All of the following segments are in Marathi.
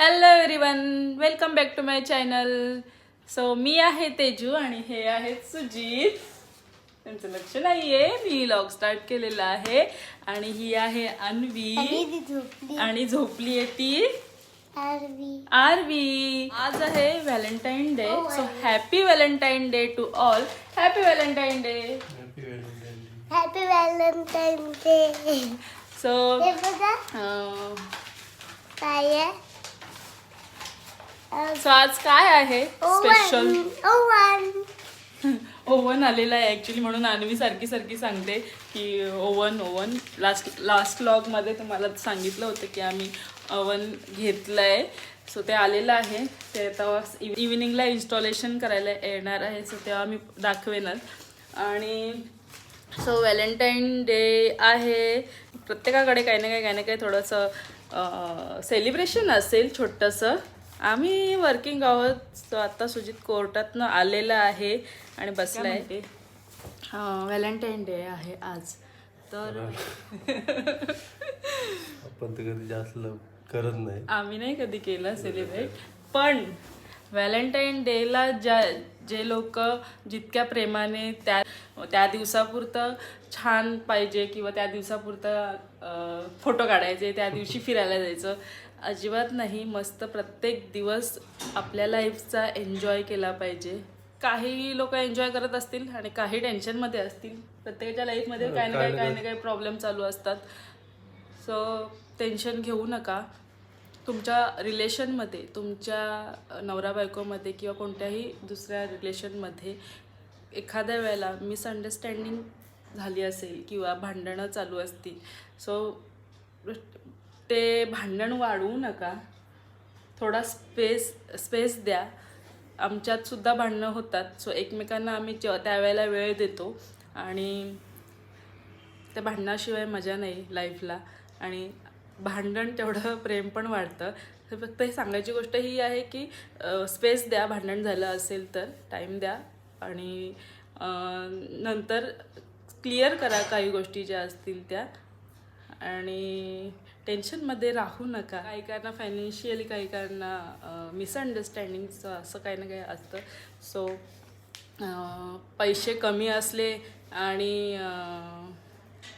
Hello everyone, welcome back to my channel. So मी आहे तेजू आणि हे आहेत सुजित. त्यांचं लक्ष नाहीये, मी व्लॉग स्टार्ट केलेला आहे. आणि ही आहे अन्वी आणि झोपली आहे ती आरवी. आज आहे Valentine day. So happy Valentine day to all. Happy Valentine day. Happy Valentine day. So काय आहे? सो आज काय आहे स्पेशल? ओवन. ओव्हन आलेला आहे ॲक्च्युली, म्हणून अन्वी सारखी सांगते की ओव्हन. लास्ट व्लॉगमध्ये तुम्हाला सांगितलं होतं की आम्ही ओव्हन घेतलं आहे. सो ते आलेलं आहे. ते तेव्हा इव्हिनिंगला इन्स्टॉलेशन करायला येणार आहे. सो तेव्हा मी दाखवेनच. आणि सो व्हॅलेंटाईन डे आहे. प्रत्येकाकडे काही ना काही थोडंसं सेलिब्रेशन असेल छोटंसं. आम्ही वर्किंग आहोत. सो आता सुजित कोर्टातनं आलेला आहे आणि बसला आहे. व्हॅलेंटाईन डे आहे आज. तर आपण तर कधी जास्त करत नाही. आम्ही नाही कधी केलं सेलिब्रेट. पण व्हॅलेंटाईन डेला जे लोक जितक्या प्रेमाने त्या दिवसापुरतं छान पाहिजे किंवा त्या दिवसापुरतं फोटो काढायचे, त्या दिवशी फिरायला जायचं, अजिबात नाही. मस्त प्रत्येक दिवस आपल्या लाईफचा एन्जॉय केला पाहिजे. काही लोक एन्जॉय करत असतील आणि काही टेन्शनमध्ये असतील. प्रत्येकाच्या लाईफमध्ये काही ना काही प्रॉब्लेम चालू असतात. सो टेन्शन घेऊ नका. तुमच्या रिलेशनमध्ये, तुमच्या नवरा बायकोमध्ये किंवा कोणत्याही दुसऱ्या रिलेशनमध्ये एखाद्या वेळेला मिसअंडरस्टँडिंग झाली असेल किंवा भांडणं चालू असतील, सो ते भांडण वाढवू नका. थोडा स्पेस द्या. आमच्यात सुद्धा भांडणं होतात. सो एकमेकांना आम्ही त्यावेळेला वेळ देतो आणि त्या भांडणाशिवाय मजा नाही लाईफला. आणि भांडण तेवढं प्रेम पण वाढतं. तर फक्त हे सांगायची गोष्ट ही आहे की स्पेस द्या. भांडण झालं असेल तर टाईम द्या आणि नंतर क्लिअर करा काही गोष्टी ज्या असतील त्या. आणि टेन्शनमध्ये राहू नका. काही कारणा फायनान्शियली, काही कारणा मिसअंडरस्टँडिंगचं असं काही ना काही असतं. सो पैसे कमी असले आणि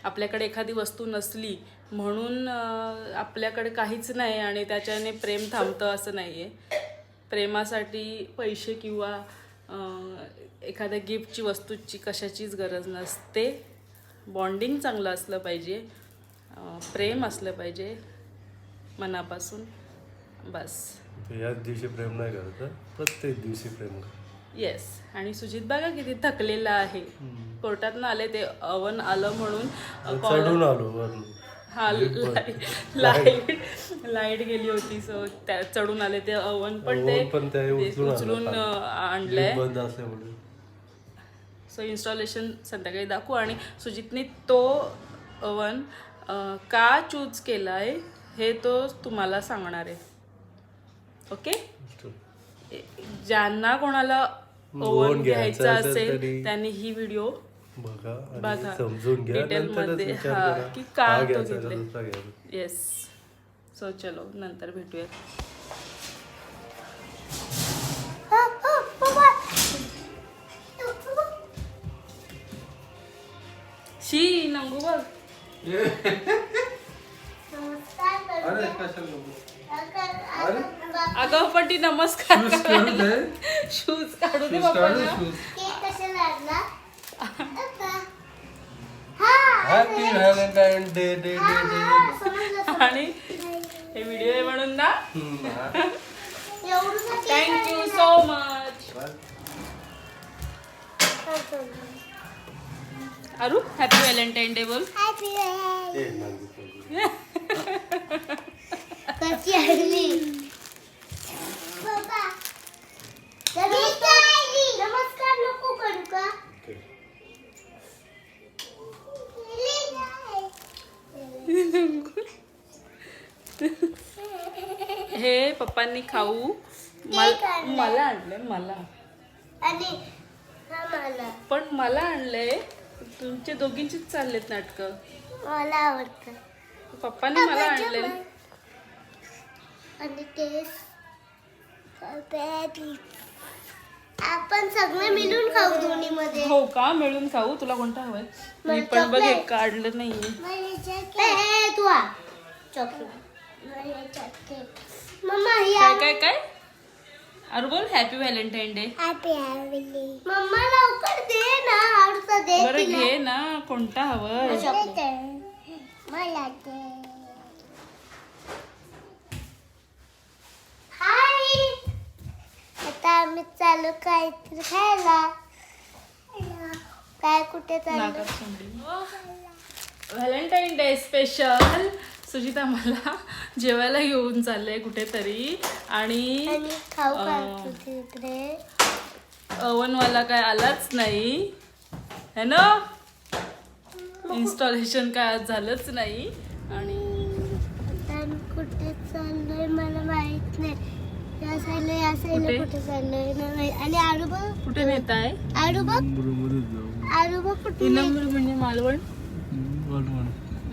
आपल्याकडे एखादी वस्तू नसली म्हणून आपल्याकडे काहीच नाही आणि त्याच्याने प्रेम थांबतं असं नाही आहे. प्रेमासाठी पैसे किंवा एखाद्या गिफ्टची, वस्तूची, कशाचीच गरज नसते. बॉन्डिंग चांगलं असलं पाहिजे, प्रेम असलं पाहिजे मनापासून, बस. याच दिवशी प्रेम नाही करत, प्रत्येक दिवशी प्रेम कर. येस. आणि सुजित बघा किती थकलेला आहे. कोर्टातनं आले, ते ओव्हन आलं म्हणून चढून आलो वरून. हा, लाईट गेली होती. सो त्या चढून आले ते ओव्हन, पण ते उचलून आणलंय. बंद असल्यामुळे. सो इन्स्टॉलेशन संध्याकाळी दाखवू. आणि सुजितने तो ओव्हन का चूज केला आहे हे तो तुम्हाला सांगणार आहे. ओके. ज्यांना कोणाला ओव्हन घ्यायचा असेल त्यांनी ही व्हिडिओ बघा समजून घ्या, डिटेलमध्ये. की का तो घेतलाय. येस. सो चलो, नंतर भेटूयात. शी नंगू बघ. अगं पण ती नमस्कार शूज काढू दे बाप्पाला. Happy Valentine day day day. आणि हे व्हिडिओ आहे म्हणून ना. Thank you so much. अरू, हॅपी व्हॅलेंटाईन डे बोल. नमस्कार नको करू का? हे पप्पांनी खाऊ मला आणलंय. मला आणि पण मला आणलंय. तुमच्या दोघींचीच चाललेत नाटकं. मला आवडतं. पप्पांनी मला आणलंय. आणि ते आपण सगळे मिळून खाऊ दोन्ही मध्ये. हो का, मिळून खाऊ. तुला कोणता हवाय? मी मला पण बघ chocolate. एक काढलं नाहीये. तू चॉकलेट मम्मा ही काय काय काय अरे बोल हॅपी व्हॅलेंटाईन डे. मम्मा लवकर दे ना, आवडता दे बरं तिला. घे ना, कोणता हवंय? मला दे. हाय, आता आम्ही चालू काहीतरी खायला. काय कुठे चाललो? व्हॅलेंटाईन डे स्पेशल सुजिता मला जेवायला घेऊन चाललंय कुठेतरी आणि आणि खाऊ घालतो तिकडे. ओव्हनवाला काय आलाच नाही है ना, इन्स्टॉलेशन काय आज झालंच नाही. आणि आता आम्ही कुठे चाललोय मला माहित नाही. या साईडला कुठे? कुठे चाललोय नाही माहित. आणि आडूबा कुठे नेत आहे? आडूबा कुठे विनम्र म्हणजे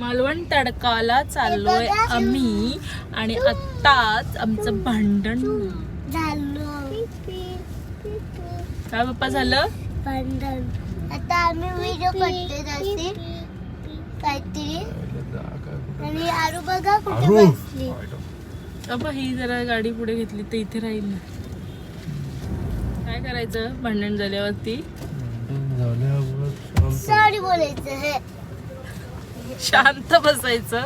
मालवण तडकाला चाललोय आम्ही आणि आत्ताच आमचं भांडण झालं काय पप्पा झालं. भांडण. आता आम्ही व्हिडिओ करतोय जास्ती काहीतरी. आणि आरू बघा कुठे बसली. अबा ही जरा गाडी पुढे घेतली तर इथे राहील ना. काय करायचं भांडण झाल्यावरती? सॉरी बोलायचं हे. शांत बसायचं,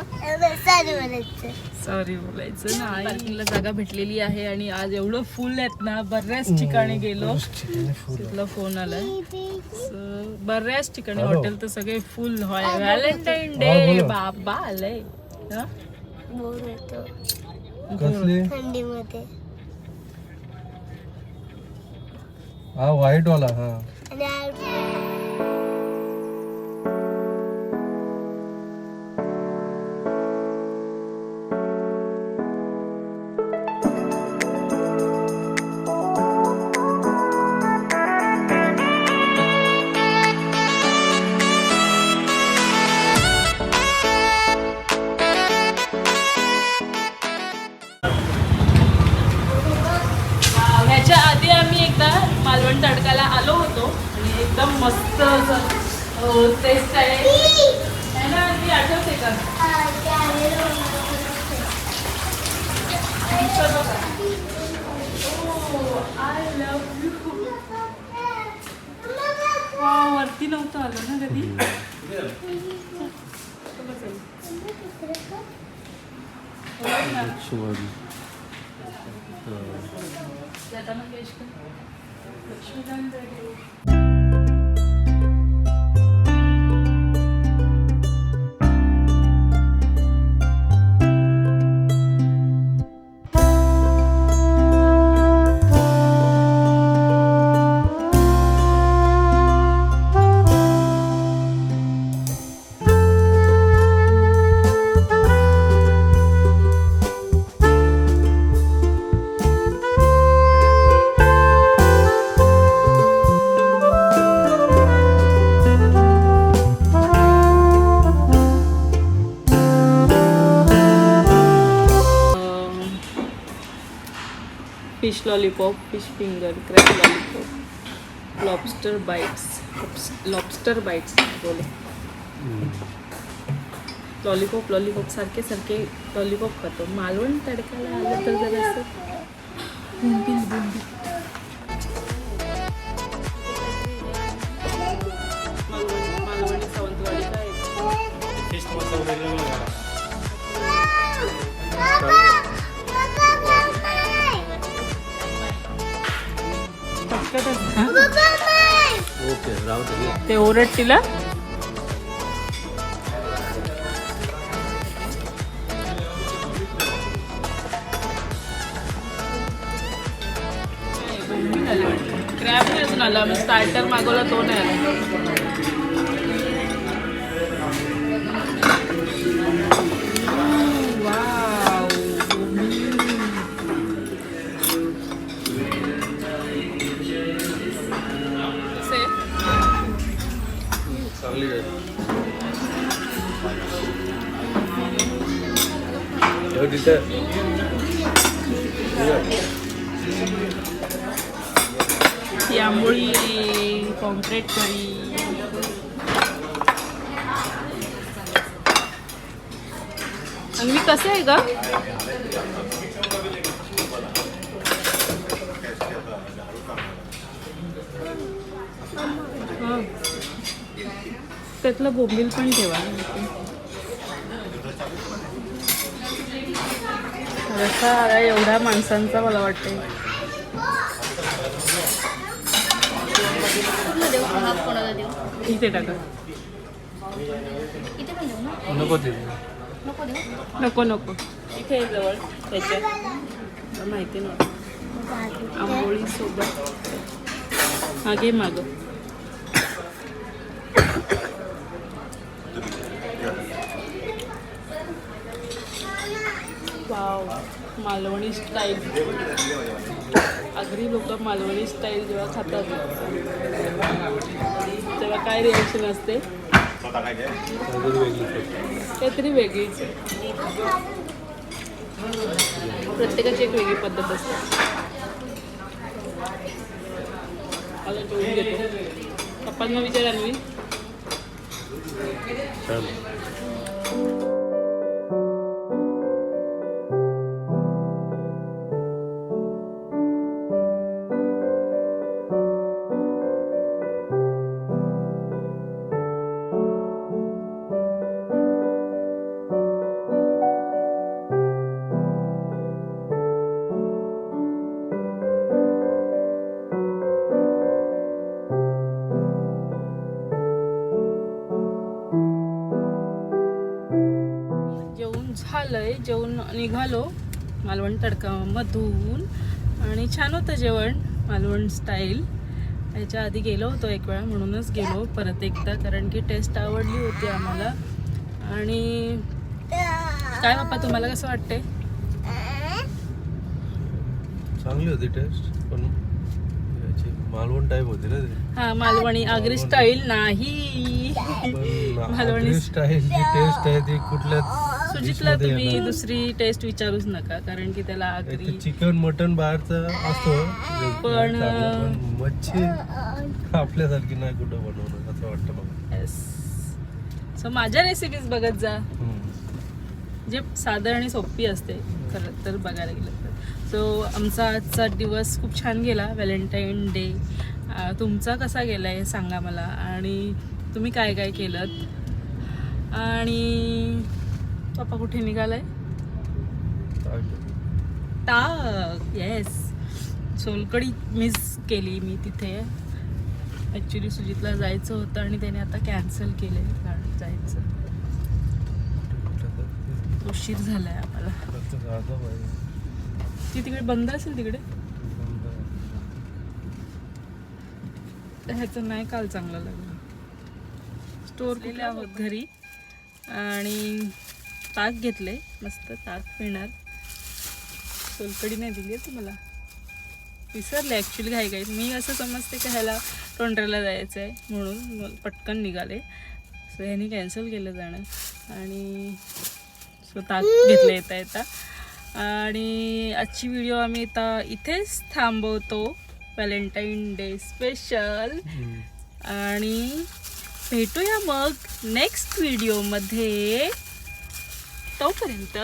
सॉरी बोलायचं. सॉरी बोलायचं नाही. पार्किंगला जागा भेटलेली आहे आणि आज एवढं फुल आहेत ना, बऱ्याच ठिकाणी गेलो. तिथला फोन आलाय. So, बऱ्याच ठिकाणी हॉटेल तर सगळे फुल. व्हॅलेंटाईन डे बाबा आलंय. हा? बोर होतो कसले थंडीमध्ये. हा व्हाईट वाला. हा आणि ह्याच्या आधी आम्ही एकदा मालवण तडकाला आलो होतो आणि एकदम मस्त टेस्ट आहे ना. ती आठवते का? I love you. वरती नव्हतं आलो ना कधी. Shubhaji. Lata Mangeshkar, Laxmikant Berde. Fish lollipop, fish finger, crab lollipop, lobster bites बोले. लॉलीपॉप सारखे सारखे लॉलीपॉप खातो. मालवण तडकाला आलं तर जरा असं बुंदी. मालवणी सावंतवाडी काय ओके राहू दे. ते ओरडतीला. क्रॅब नाही अजून आला. आम्ही स्टार्टर मागवला तो नाही आला. वाव. चांगली आहे. तिथे आंबोळी आहे, पॉम्फ्रेट करी. आणि मी कसं आहे ग? हा. त्यातलं बोंबील पण ठेवा. रस्सा आला एवढ्या माणसांचा मला वाटते. कोणाला देऊ? इथे टाका. इथे पण देऊ ना? नको ते नको देऊ? नको नको इथे आहे जवळ त्याच्या. मला माहिती नव्हतं. आंबोळी सोबत मागे माग. Wow, Malvani style. आगरी लोक मालवणी स्टाईल जेव्हा खातात तेव्हा काय रिॲक्शन असते? काहीतरी वेगळीच. प्रत्येकाची एक वेगळी पद्धत असते. मला जेवून घेतो. पप्पांना विचार आणवी. झालंय, जेवण निघालो मालवण तडकामधून आणि छान होतं जेवण मालवण स्टाईल. याच्या आधी गेलो होतो एक वेळा म्हणूनच गेलो परत एकदा, कारण की टेस्ट आवडली होती आम्हाला. आणि काय बाप्पा तुम्हाला कसं वाटतंय? चांगली होती टेस्ट, पण याची मालवण टाईप होती ना ती. हा, मालवणी आगरी स्टाईल नाही. मालवणी स्टाईलची टेस्ट आहे ती कुठल्याच सुजितला तुम्ही दुसरी टेस्ट विचारूच नका, कारण की त्याला आगरी चिकन मटन बाहेरचं असतो, पण मच्छी आपल्यासारखी नाही कुठं बनवणं असं वाटतं मला. येस. सो माझ्या रेसिपीज बघत जा, जे साधं आणि सोपी असते खरं तर बघायला गेलं तर. सो आमचा आजचा दिवस खूप छान गेला, व्हॅलेंटाईन डे. तुमचा कसा गेला आहे सांगा मला, आणि तुम्ही काय काय केलं. आणि पप्पा कुठे निघालाय? टाक. येस, सोलकढी मिस केली मी तिथे. ॲक्च्युली सुजितला जायचं होतं आणि त्याने आता कॅन्सल केलं आहे जायचं. उशीर झाला आहे आम्हाला. ती तिकडे बंद असेल तिकडे. ह्याचं नाही काल चांगलं लागलं. स्टोर केले आहोत घरी आणि ताक घेतले, मस्त ताक पिणार. सोलकढी नाही दिली आहे तुम्हाला, विसरले ॲक्च्युली घाईघाईत. मी असं समजते की ह्याला टोंडऱ्याला जायचं आहे म्हणून पटकन निघाले. सो ह्यानी कॅन्सल केलं जाणं आणि सो ताक घेतलं येता येता. आणि आजची व्हिडिओ आम्ही आता इथेच थांबवतो, व्हॅलेंटाईन डे स्पेशल. आणि भेटूया मग नेक्स्ट व्हिडिओमध्ये. तोपर्यंत